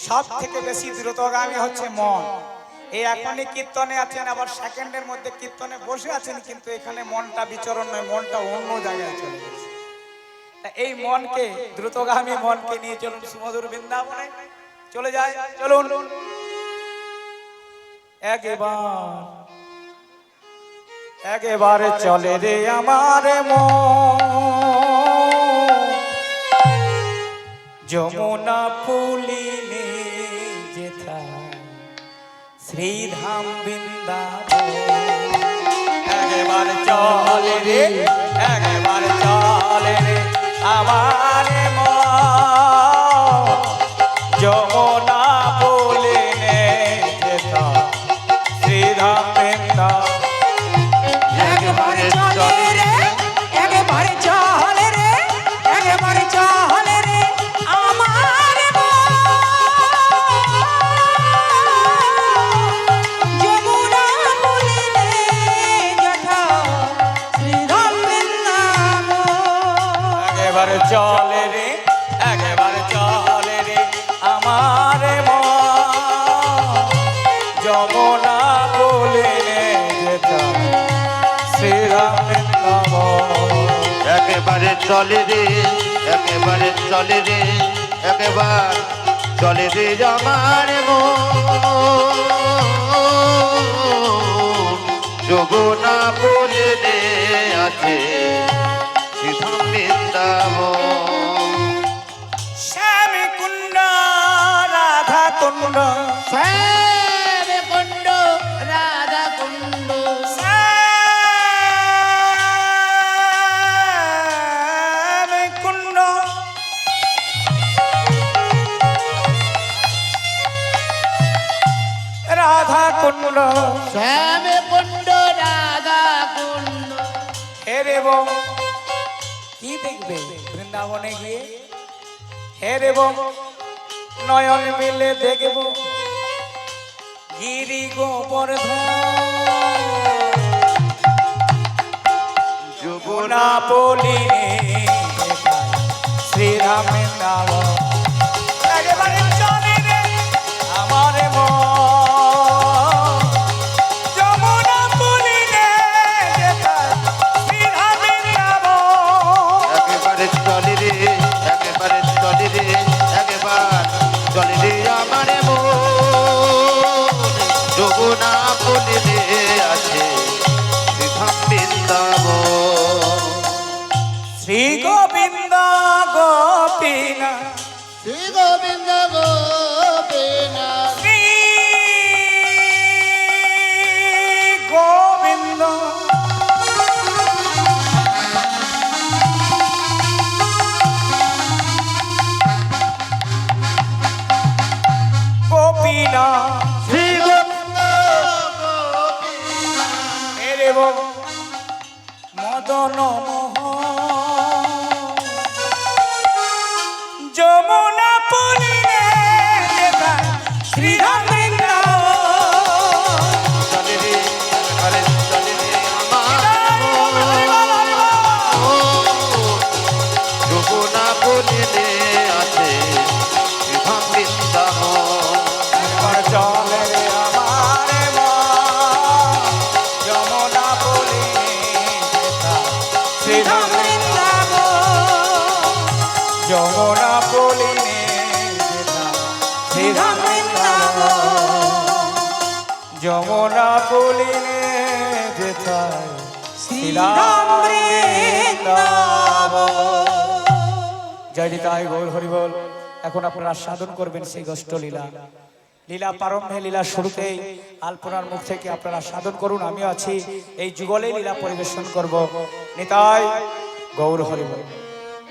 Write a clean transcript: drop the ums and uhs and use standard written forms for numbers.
সব থেকে বেশি দ্রুতগামী হচ্ছে মন। এই এখনই কীর্তনে আছেন, আবার সেকেন্ডের মধ্যে কীর্তনে বসে আছেন, কিন্তু এখানে মনটা বিচরণ নয়, মনটা অন্য জায়গায় চলে গেছে। এই মনকে, দ্রুতগামী মনকে নিয়ে চলুন সুমধুর বৃন্দাবনে চলে যায়। চলুন একেবারে চলে রে আমার মন, যমুনা ফুলিনে যেথা শ্রীধাম বৃন্দাবন। একেবারে চলে রে, একেবারে চলে রে আমার মন, যমুনা ফুলিনে যেথা শ্রীধাম বৃন্দাবন। একেবারে চলে রে, একেবারে চলে রে, একেবারে চলে রে আমার যমুনা ফুলিনে যেথা শ্রীধাম বৃন্দাবন। একেবারে চলে রে, একেবারে চলে রে আমার মন, যমুনা ফুলিনে যেথা শ্রীধাম বৃন্দাবন। একেবারে চলে রে, একেবারে চলে রে, একেবার চলে রে আমার মন, যমুনা ফুলিনে আছে শ্রীধাম বৃন্দাবন। শ্যাম কুণ্ড রাধা কুণ্ড, শ্যাম কুণ্ড রাধা কুণ্ড, শ্যাম কুণ্ড রাধা কুণ্ড। শ্যাম কুণ্ড রাধা কুণ্ড। হে রে বৌ, কি দেখবে বৃন্দাবনে গিয়ে? হে রে বৌ, নয়ন মিলে দেখব গিরি গোবর্ধন, যমুনা ফুলিনে শ্রীরাম বৃন্দাবন। একেবারে চলে রে আমার মন, যমুনা ফুলিনে শ্রীরাম বৃন্দাবন। একেবারে চলে রে, একেবারে চলে রে, একেবার চলে রে আমার মন, যমুনা ফুলিনে আছে শ্রীধাম বৃন্দাবন। শ্রী গোবিন্দ গোপীনা, শ্রী গোবিন্দ গোপীনা, শ্রী গোবিন্দ গোপীনা, শ্রী গোবিন্দ এরে বৌ মদন মোহন, যমুনা ফুলিনে যেথা শ্রীধাম বৃন্দাবন। চলে রে, একেবারে চলে রে আমার যমুনা ফুলিনে আছে শ্রীধাম বৃন্দাবন। একবার চলে রে আমার মন, যমুনা ফুলিনে যেথা শ্রীধাম বৃন্দাবন, যমুনা ফুলিনে যেথা শ্রীধাম বৃন্দাবন, যমুনা ফুলিনে যেথা শ্রীরাম বৃন্দাবন। জয় নিতাই গৌর হরি বল। এখন আপনারা সাধন করবেন সেই গোষ্ঠ লীলা। লীলা প্রারম্ভে, লীলা শুরুতেই আলপনার মুখ থেকে আপনারা সাধন করুন, আমিও আছি এই যুগলে লীলা পরিবেশন করব। নিতাই গৌর হরি বল।